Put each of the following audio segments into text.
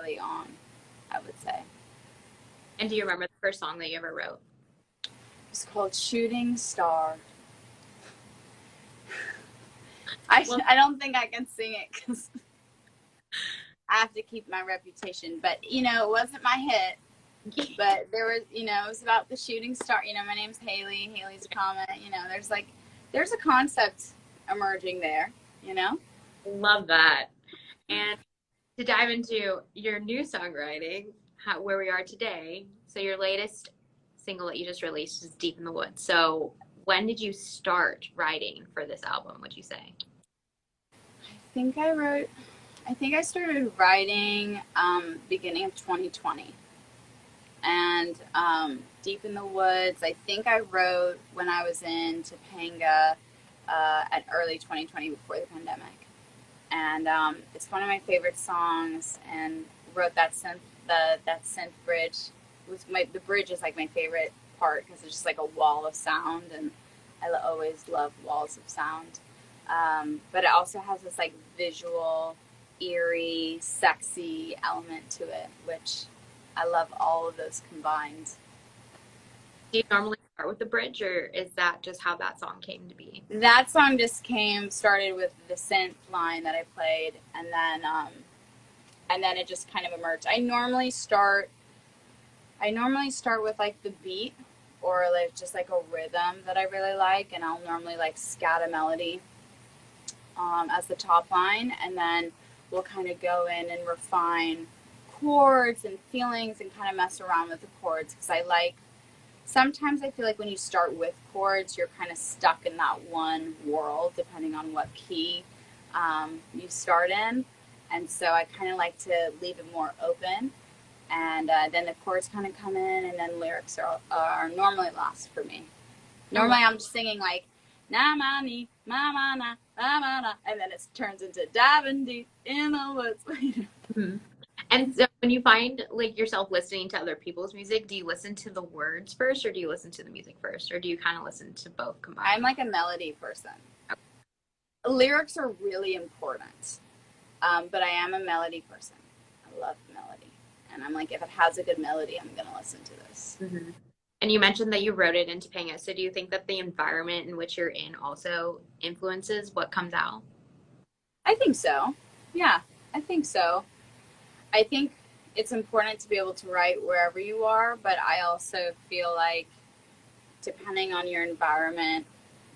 early on, I would say. And do you remember the first song that you ever wrote? It's called Shooting Star. Well, I don't think I can sing it because I have to keep my reputation. But, you know, it wasn't my hit. But there was, you know, it was about the shooting star. You know, my name's Haley. Haley's a comet. You know, there's a concept emerging there, you know? love that. And to dive into your new songwriting, where we are today. So your latest single that you just released is Deep in the Woods. So when did you start writing for this album, would you say? I think I started writing beginning of 2020. And Deep in the Woods, I think I wrote when I was in Topanga at early 2020 before the pandemic. And it's one of my favorite songs, and wrote that synth bridge. The bridge is like my favorite part because it's just like a wall of sound, and I always love walls of sound. But it also has this like visual, eerie, sexy element to it, which I love all of those combined. Do you normally start with the bridge, or is that just how that song came to be? That song just started with the synth line that I played, and then it just kind of emerged. I normally start with like the beat, or like just like a rhythm that I really like, and I'll normally like scat a melody as the top line, and then we'll kind of go in and refine chords and feelings and kind of mess around with the chords, because sometimes I feel like when you start with chords, you're kind of stuck in that one world depending on what key you start in. And so I kind of like to leave it more open. And then the chords kind of come in, and then lyrics are normally lost for me. Normally I'm just singing like, na ma ni, ma ma na, ma ma na, and then it turns into diving deep in the woods. Mm-hmm. And so when you find like yourself listening to other people's music, do you listen to the words first, or do you listen to the music first, or do you kind of listen to both combined? I'm like a melody person. Okay. Lyrics are really important, but I am a melody person. I love melody, and I'm like, if it has a good melody, I'm gonna listen to this. Mm-hmm. And you mentioned that you wrote it in Topanga, so do you think that the environment in which you're in also influences what comes out? I think so. Yeah, I think so. I think it's important to be able to write wherever you are, but I also feel like depending on your environment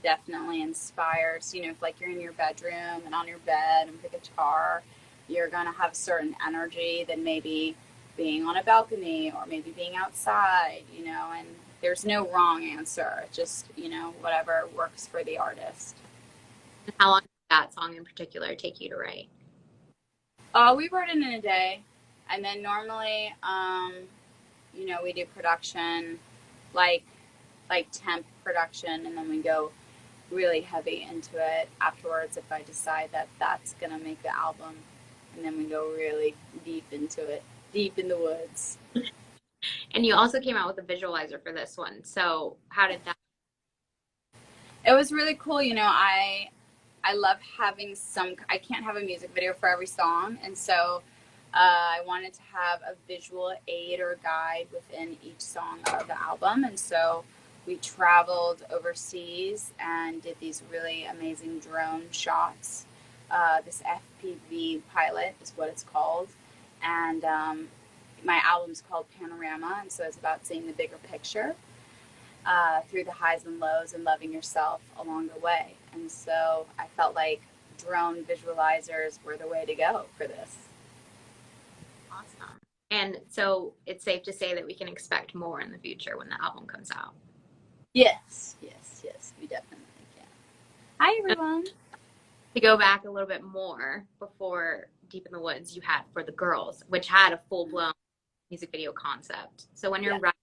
definitely inspires. You know, if like you're in your bedroom and on your bed and with a guitar, you're gonna have a certain energy than maybe being on a balcony or maybe being outside, you know, and there's no wrong answer. Just, you know, whatever works for the artist. And how long did that song in particular take you to write? We wrote it in a day, and then normally, you know, we do production, like temp production, and then we go really heavy into it afterwards if I decide that that's gonna make the album, and then we go really deep into it, deep in the woods. And you also came out with a visualizer for this one. So how did that? It was really cool. You know, I love having I can't have a music video for every song, and so I wanted to have a visual aid or guide within each song of the album, and so we traveled overseas and did these really amazing drone shots. This FPV pilot is what it's called, and my album's called Panorama, and so it's about seeing the bigger picture through the highs and lows and loving yourself along the way. And so I felt like drone visualizers were the way to go for this. Awesome. And so it's safe to say that we can expect more in the future when the album comes out. Yes, we definitely can. Hi, everyone. To go back a little bit more, before Deep in the Woods, you had For the Girls, which had a full-blown music video concept. So when you're writing,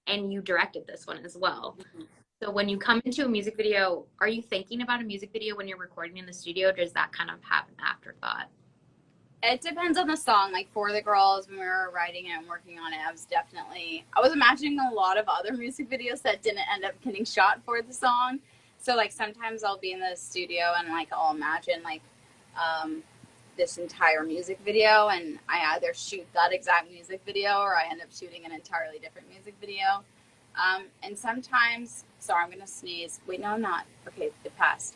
and you directed this one as well. Mm-hmm. So when you come into a music video, are you thinking about a music video when you're recording in the studio, or does that kind of have an afterthought? It depends on the song. Like For the Girls, when we were writing it and working on it, I was imagining a lot of other music videos that didn't end up getting shot for the song. So like sometimes I'll be in the studio and like I'll imagine like this entire music video, and I either shoot that exact music video or I end up shooting an entirely different music video. And sometimes, sorry, I'm gonna sneeze. Wait, no, I'm not. Okay, it passed.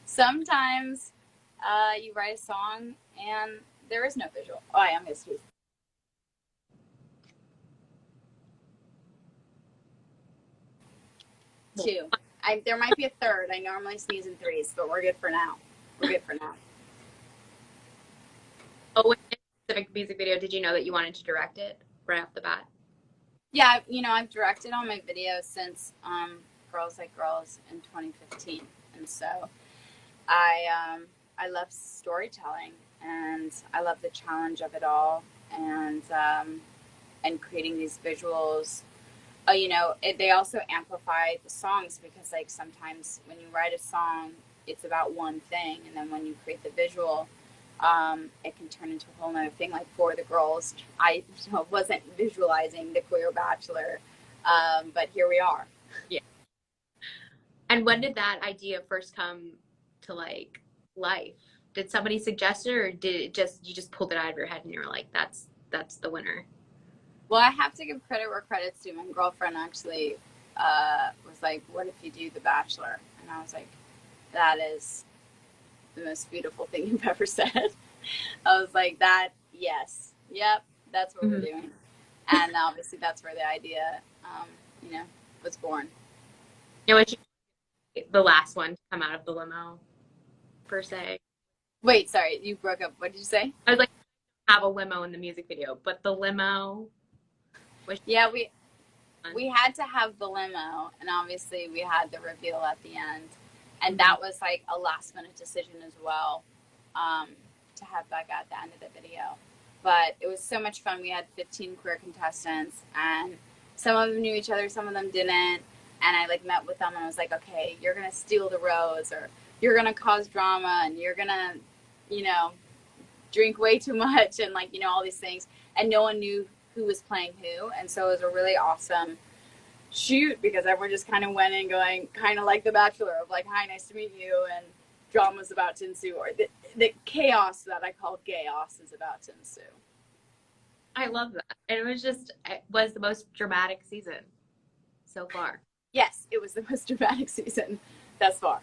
Sometimes you write a song and there is no visual. Oh, I am gonna sneeze. Two. There might be a third. I normally sneeze in threes, but we're good for now. We're good for now. Oh, in a specific music video, did you know that you wanted to direct it right off the bat? Yeah, I've directed all my videos since Girls Like Girls in 2015, and so I love storytelling, and I love the challenge of it all, and creating these visuals. They also amplify the songs, because like sometimes when you write a song, it's about one thing, and then when you create the visual, it can turn into a whole nother thing. Like for the girls, I wasn't visualizing the queer bachelor, but here we are. Yeah. And when did that idea first come to like life? Did somebody suggest it, or did it you just pulled it out of your head and you were like, that's the winner? Well, I have to give credit where credit's due. My girlfriend actually was like, "What if you do The Bachelor?" And I was like, "That is the most beautiful thing you've ever said." I was like, "That, yes, yep, that's what we're doing." And obviously, that's where the idea, was born. The last one to come out of the limo, per se. Wait, sorry, you broke up. What did you say? I was like, have a limo in the music video, but the limo. Yeah, we had to have the limo, and obviously we had the reveal at the end, and that was like a last minute decision as well, to have Becca at the end of the video. But it was so much fun. We had 15 queer contestants, and some of them knew each other, some of them didn't, and I like met with them and I was like, okay, you're gonna steal the rose, or you're gonna cause drama, and you're gonna, drink way too much, and like, all these things, and no one knew who was playing who. And so it was a really awesome shoot, because everyone just kind of went in going kind of like The Bachelor, of like, hi, nice to meet you, and drama's about to ensue, or the chaos that I call chaos is about to ensue. I love that. And it was the most dramatic season so far. Yes, it was the most dramatic season thus far.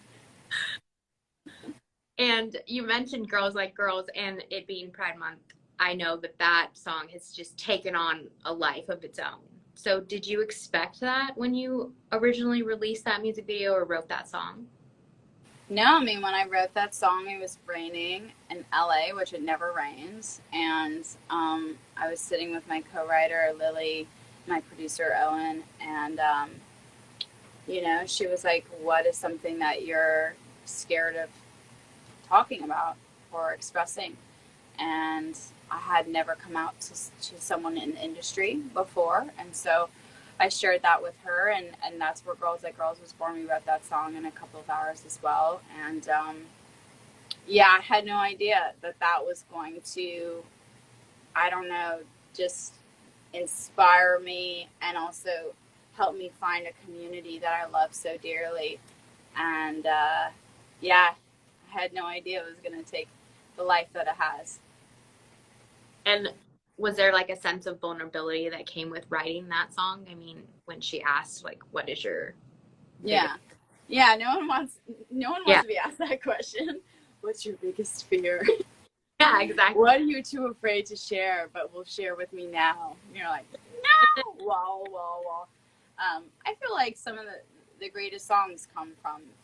And you mentioned Girls Like Girls, and it being Pride Month. I know that song has just taken on a life of its own. So did you expect that when you originally released that music video or wrote that song? No, I mean, when I wrote that song, it was raining in LA, which it never rains. And I was sitting with my co-writer, Lily, my producer, Owen, and, she was like, what is something that you're scared of talking about or expressing? And I had never come out to someone in the industry before, and so I shared that with her, and that's where Girls Like Girls was born. We wrote that song in a couple of hours as well, and I had no idea that was going to, I don't know, just inspire me and also help me find a community that I love so dearly. And I had no idea it was going to take the life that it has. And was there like a sense of vulnerability that came with writing that song? I mean, when she asked, like, what is your biggest... Yeah, no one wants to be asked that question. What's your biggest fear? Yeah, exactly. What are you too afraid to share, but will share with me now? You're like, no! Wah. I feel like some of the greatest songs come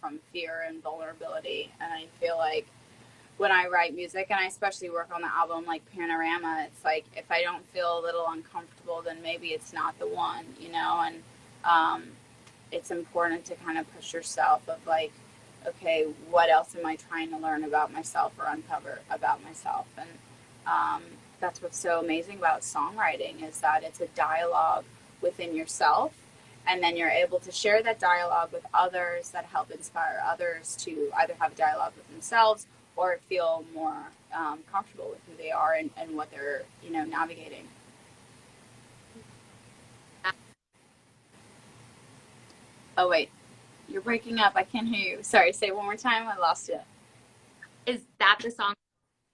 from fear and vulnerability, and I feel like when I write music, and I especially work on the album like Panorama, it's like if I don't feel a little uncomfortable, then maybe it's not the one, and it's important to kind of push yourself of like, okay, what else am I trying to learn about myself or uncover about myself? And that's what's so amazing about songwriting, is that it's a dialogue within yourself, and then you're able to share that dialogue with others that help inspire others to either have a dialogue with themselves or feel more comfortable with who they are and what they're, navigating. Oh, wait. You're breaking up. I can't hear you. Sorry, say it one more time. I lost you. Is that the song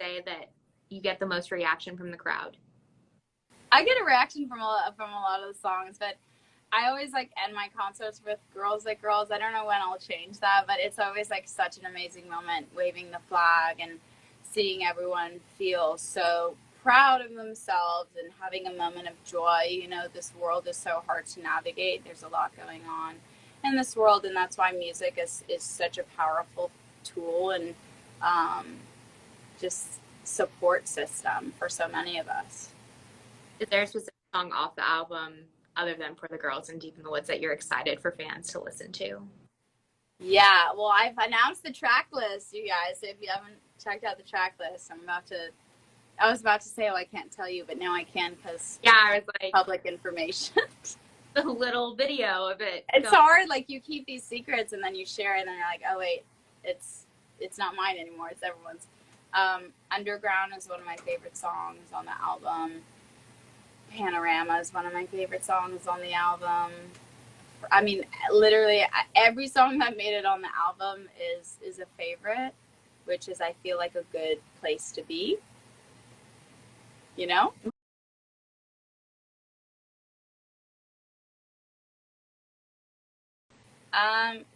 say that you get the most reaction from the crowd? I get a reaction from a lot of the songs, but I always like end my concerts with "Girls Like Girls." I don't know when I'll change that, but it's always like such an amazing moment, waving the flag and seeing everyone feel so proud of themselves and having a moment of joy. You know, this world is so hard to navigate. There's a lot going on in this world, and that's why music is such a powerful tool and um, just support system for so many of us. Is there a specific song off the album other than For the Girls and Deep in the Woods that you're excited for fans to listen to? Yeah, well, I've announced the track list, you guys. So if you haven't checked out the track list, I was about to say, oh, I can't tell you, but now I can because Yeah, I was like, public information. the little video of it. It's hard, like you keep these secrets and then you share it and then you're like, oh, wait, it's not mine anymore, it's everyone's. Underground is one of my favorite songs on the album. Panorama is one of my favorite songs on the album. I mean, literally every song that made it on the album is a favorite, which is, I feel like, a good place to be. You know?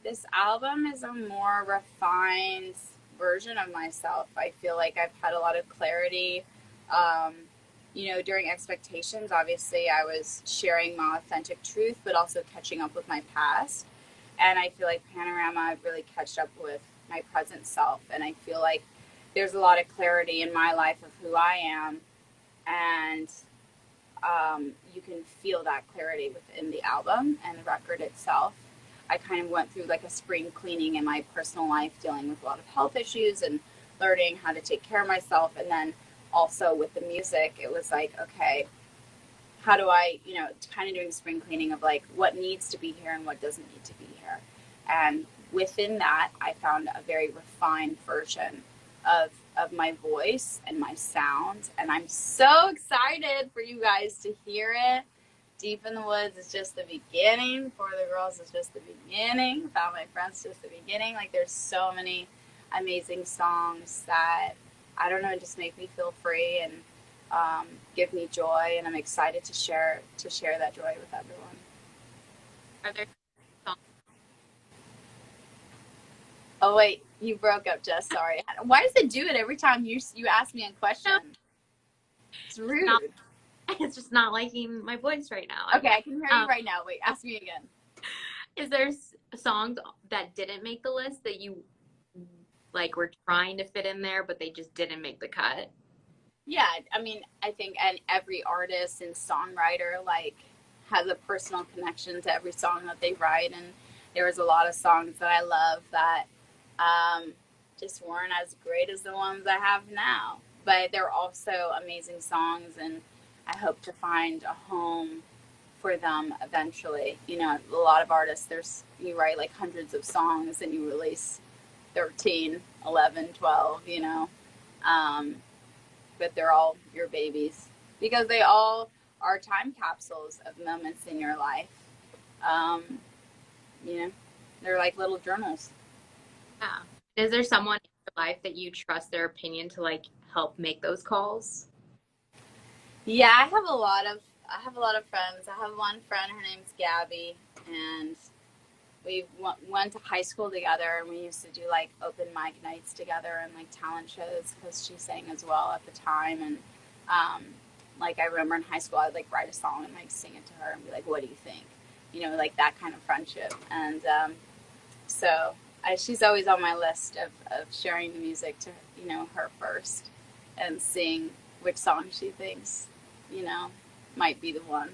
This album is a more refined version of myself. I feel like I've had a lot of clarity. Um, you know, during Expectations, obviously, I was sharing my authentic truth, but also catching up with my past. And I feel like Panorama, I've really catched up with my present self. And I feel like there's a lot of clarity in my life of who I am. And you can feel that clarity within the album and the record itself. I kind of went through like a spring cleaning in my personal life, dealing with a lot of health issues and learning how to take care of myself. And then also with the music, it was like, okay, how do I, you know, kind of doing spring cleaning of like what needs to be here and what doesn't need to be here. And within that, I found a very refined version of my voice and my sound. And I'm so excited for you guys to hear it. Deep in the Woods is just the beginning. For the Girls is just the beginning. Found My Friends just the beginning. Like there's so many amazing songs that, I don't know, just make me feel free and give me joy, and I'm excited to share that joy with everyone. Are there songs? Oh wait, you broke up, Jess. Sorry. Why does it do it every time you ask me a question? It's rude. It's just not liking my voice right now. Okay, I can hear you right now. Wait, ask me again. Is there songs that didn't make the list that you like were trying to fit in there, but they just didn't make the cut? Yeah, I mean, I think and every artist and songwriter like has a personal connection to every song that they write, and there was a lot of songs that I love that um, just weren't as great as the ones I have now. But they're also amazing songs, and I hope to find a home for them eventually. You know, a lot of artists, you write like hundreds of songs and you release 13, 11, 12, you know. Um, but they're all your babies because they all are time capsules of moments in your life. Um, you know, they're like little journals. Yeah. Is there someone in your life that you trust their opinion to like help make those calls? Yeah, I have a lot of friends. I have one friend, her name's Gabby, and we went to high school together, and we used to do like open mic nights together and like talent shows because she sang as well at the time. And um, like I remember in high school, I'd like write a song and like sing it to her and be like, "What do you think?" You know, like that kind of friendship. And so she's always on my list of sharing the music to, you know, her first and seeing which song she thinks, you know, might be the one.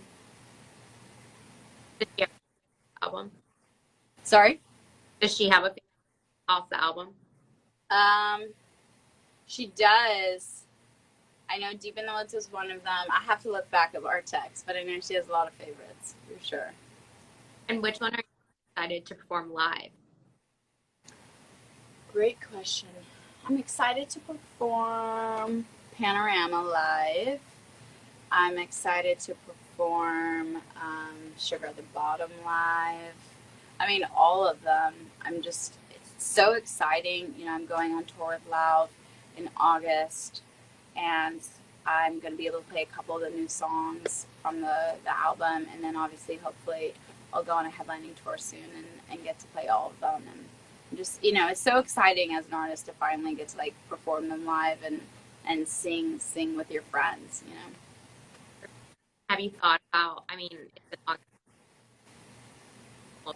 Does she have an album? Sorry. Does she have a favorite off the album? Um, she does. I know Deep in the Woods is one of them. I have to look back at our text, but I know she has a lot of favorites for sure. And which one are you excited to perform live? Great question. I'm excited to perform Panorama live. I'm excited to perform Sugar at the Bottom live. I mean, all of them. I'm just, it's so exciting. You know, I'm going on tour with Loud in August, and I'm going to be able to play a couple of the new songs from the album, and then obviously, hopefully, I'll go on a headlining tour soon and get to play all of them. And just, it's so exciting as an artist to finally get to like perform them live and sing with your friends. Have you thought about, I mean, it's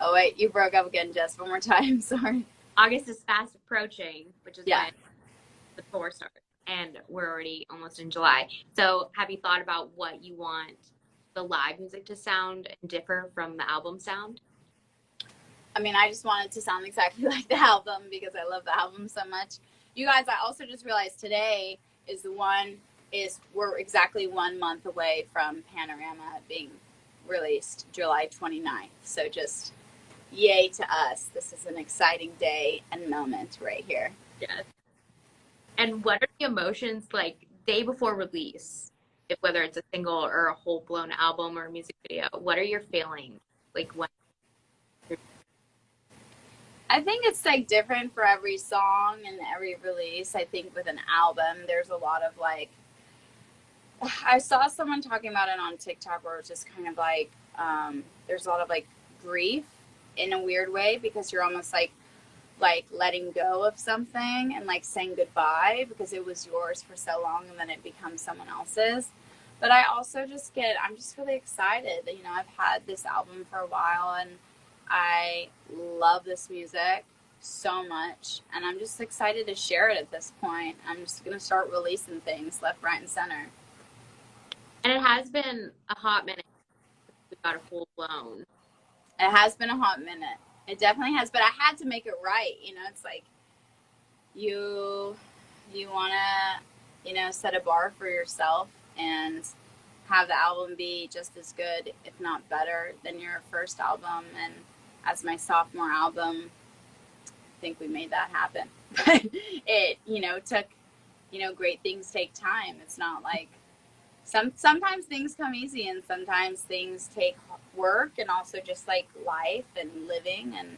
Oh wait, you broke up again, Jess. One more time. Sorry. August is fast approaching, which is Yeah. when the tour starts, and we're already almost in July. So have you thought about what you want the live music to sound and differ from the album sound? I mean, I just want it to sound exactly like the album because I love the album so much. You guys, I also just realized today we're exactly 1 month away from Panorama being released, July 29th. So just yay to us. This is an exciting day and moment right here. Yes. And what are the emotions like day before release, if whether it's a single or a whole blown album or a music video? What are your feelings like when? I think it's like different for every song and every release. I think with an album, there's a lot of like, I saw someone talking about it on TikTok where it's just kind of like, there's a lot of like grief in a weird way because you're almost like letting go of something and like saying goodbye because it was yours for so long and then it becomes someone else's. But I also I'm just really excited that, I've had this album for a while and I love this music so much and I'm just excited to share it at this point. I'm just going to start releasing things left, right, and center. And it has been a hot minute since we got a full blown. It has been a hot minute. It definitely has, but I had to make it right. It's like you want to, set a bar for yourself and have the album be just as good, if not better, than your first album. And as my sophomore album, I think we made that happen. It, took, great things take time. It's not like sometimes things come easy and sometimes things take work and also just like life and living and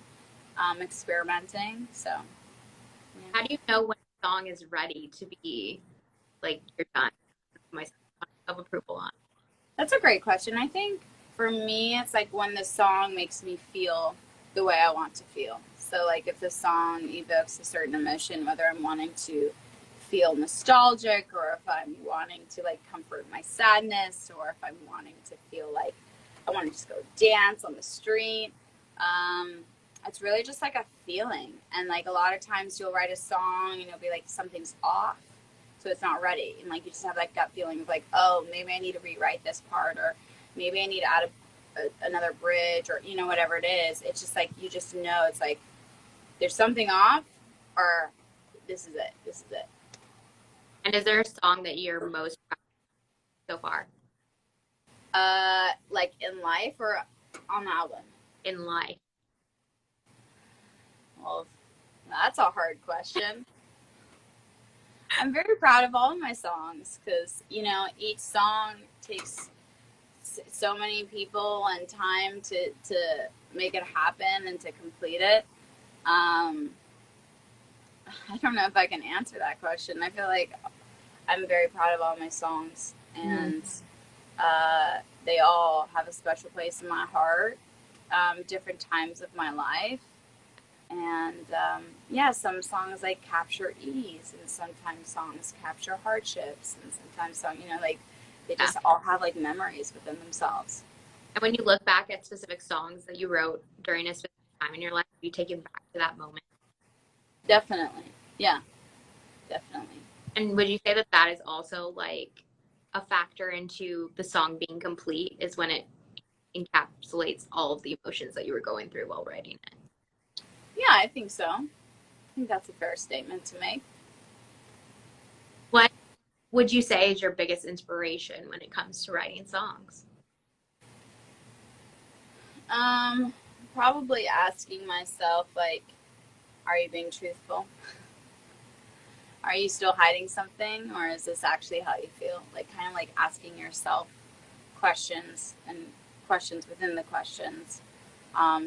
experimenting. So yeah. How do you know when a song is ready to be like you're done? My of approval on. That's a great question. I think for me, it's like when the song makes me feel the way I want to feel. So like if the song evokes a certain emotion, whether I'm wanting to feel nostalgic or if I'm wanting to like comfort my sadness or if I'm wanting to feel like I want to just go dance on the street. It's really just like a feeling. And like a lot of times you'll write a song and you'll be like, something's off. So it's not ready. And like you just have that gut feeling of like, oh, maybe I need to rewrite this part or maybe I need to add another bridge or, whatever it is. It's just like, you just know it's like there's something off or this is it. This is it. And is there a song that you're most proud of so far? Like in life or on the album? In life. Well, that's a hard question. I'm very proud of all of my songs because, each song takes so many people and time to make it happen and to complete it. I don't know if I can answer that question. I feel like I'm very proud of all my songs and they all have a special place in my heart, different times of my life. And some songs like capture ease, and sometimes songs capture hardships, and sometimes songs, like they just all have like memories within themselves. And when you look back at specific songs that you wrote during a specific time in your life, are you taken back to that moment? Definitely, yeah, definitely. And would you say that that is also like a factor into the song being complete? Is when it encapsulates all of the emotions that you were going through while writing it? Yeah, I think so. I think that's a fair statement to make. What would you say is your biggest inspiration when it comes to writing songs? Probably asking myself, like, are you being truthful? Are you still hiding something, or is this actually how you feel? Like, kind of like asking yourself questions and questions within the questions.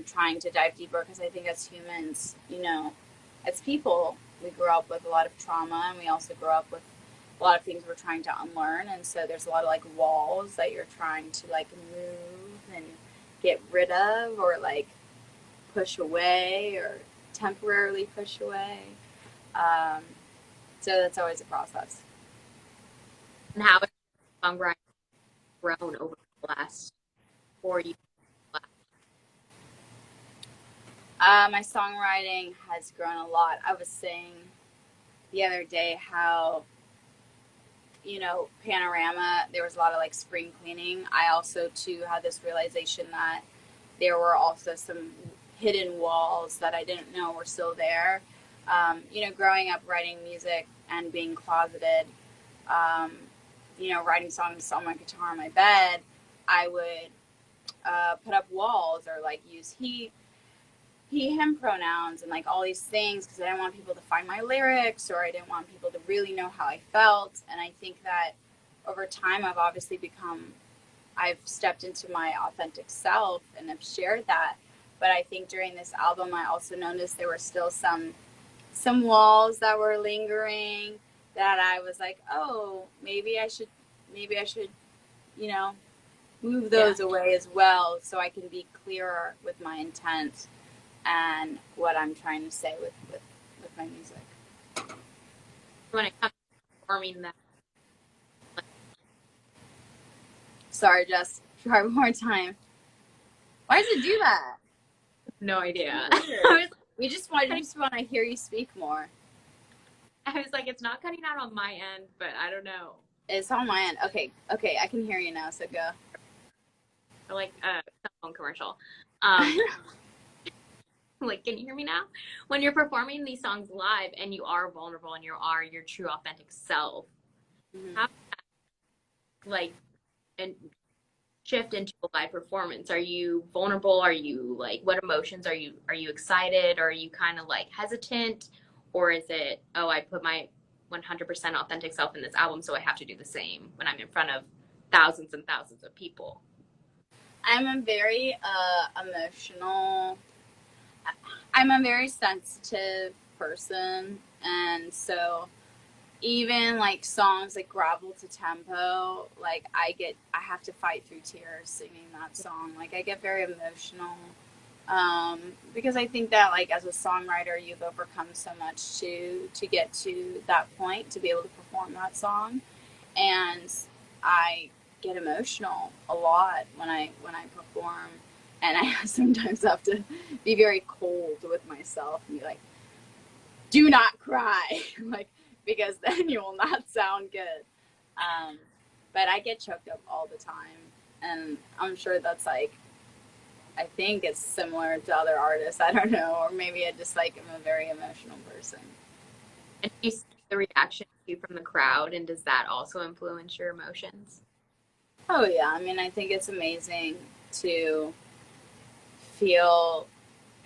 Trying to dive deeper because I think as humans, as people, we grew up with a lot of trauma, and we also grew up with a lot of things we're trying to unlearn. And so there's a lot of like walls that you're trying to like move and get rid of, or like push away, or temporarily push away. Um, so that's always a process. And how has songwriting grown over the last 4 years? My songwriting has grown a lot. I was saying the other day how, Panorama, there was a lot of like spring cleaning. I also, too, had this realization that there were also some hidden walls that I didn't know were still there. Growing up writing music and being closeted, writing songs on my guitar in my bed, I would put up walls or like use he, him pronouns and like all these things because I didn't want people to find my lyrics, or I didn't want people to really know how I felt. And I think that over time I've stepped into my authentic self and have shared that. But I think during this album, I also noticed there were still some walls that were lingering, that I was like, oh, maybe I should, move those away as well, so I can be clearer with my intent and what I'm trying to say with my music. When it comes to performing that, Sorry, Jess. Try one more time. Why does it do that? no idea. We just want to hear you speak more. I was like, it's not cutting out on my end, but I don't know. It's on my end. Okay, I can hear you now, so go. Like a cell phone commercial. Like, can you hear me now? When you're performing these songs live and you are vulnerable and you are your true authentic self, how like and shift into a live performance? Are you vulnerable? Are you like, what emotions are you excited? Or are you kind of like hesitant? Or is it, oh, I put my 100% authentic self in this album, so I have to do the same when I'm in front of thousands and thousands of people? I'm a very emotional. I'm a very sensitive person, and so even like songs like Gravel to Tempo, like I have to fight through tears singing that song. Like I get very emotional, because I think that like as a songwriter, you've overcome so much to get to that point to be able to perform that song, and I get emotional a lot when I perform, and I sometimes have to be very cold with myself and be like, do not cry, like, because then you will not sound good. But I get choked up all the time, and I'm sure that's like, I think it's similar to other artists. I don't know, or maybe I just like am a very emotional person. And do you see the reaction from the crowd, and does that also influence your emotions? Oh yeah, I mean, I think it's amazing to feel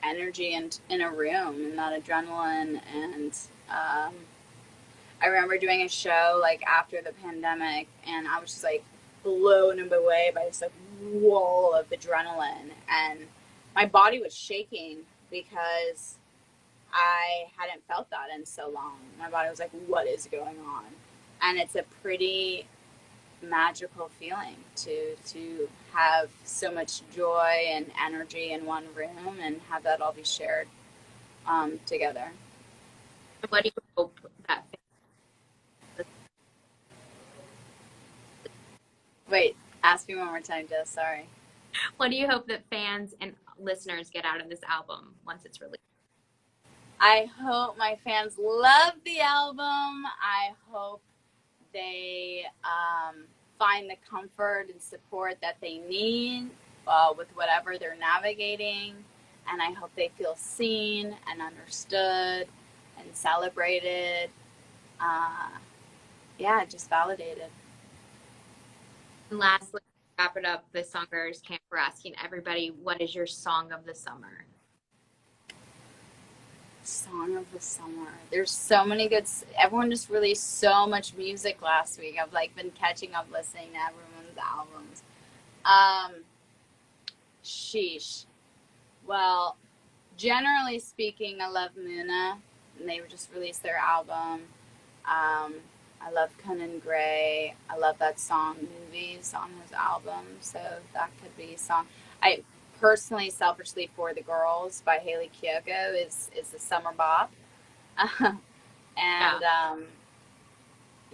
energy in a room and that adrenaline. And I remember doing a show like after the pandemic, and I was just like blown away by this like wall of adrenaline, and my body was shaking because I hadn't felt that in so long. My body was like, what is going on? And it's a pretty magical feeling to have so much joy and energy in one room and have that all be shared together. What do you hope that Wait, ask me one more time, Jess. Sorry. what do you hope that fans and listeners get out of this album once it's released? I hope my fans love the album. I hope they find the comfort and support that they need with whatever they're navigating. And I hope they feel seen and understood and celebrated. Just validated. And lastly, wrap it up, the Songwriters Camp, we're asking everybody, what is your song of the summer? Song of the summer. There's so many good. Everyone just released so much music last week. I've like been catching up listening to everyone's albums. Sheesh. Well, generally speaking, I love Muna and they just released their album. I love Conan Gray. I love that song Movies on his album, so that could be a song. I personally, selfishly, For the Girls by HAYLEY KIYOKO is the summer bop. And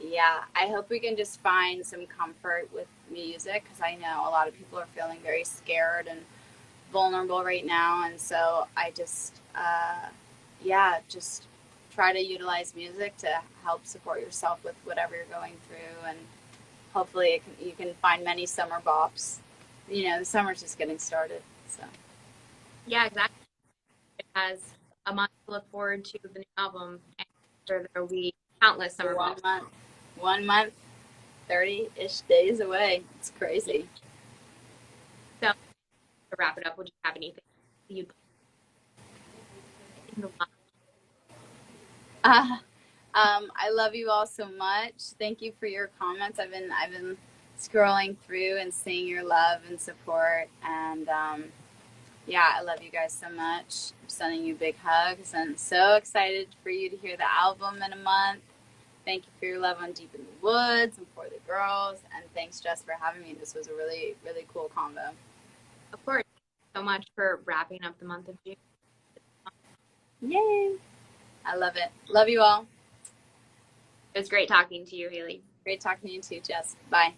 yeah, I hope we can just find some comfort with music, because I know a lot of people are feeling very scared and vulnerable right now. And so I just, yeah, just try to utilize music to help support yourself with whatever you're going through. And hopefully you can find many summer bops. You know, the summer's just getting started. So, Yeah, exactly. It has a month to look forward to the new album, and after there will be countless summer bops. 1 month, 1 month, 30-ish days away. It's crazy. So to wrap it up, would you have anything you'd in the I love you all so much. Thank you for your comments. I've been scrolling through and seeing your love and support, and yeah, I love you guys so much. I'm sending you big hugs, and so excited for you to hear the album in a month. Thank you for your love on Deep in the Woods and For the Girls, and thanks, Jess, for having me. This was a really, really cool combo. Of course, so much for wrapping up the month of June. Yay! I love it. Love you all. It was great talking to you, Hayley. Great talking to you too, Jess. Bye.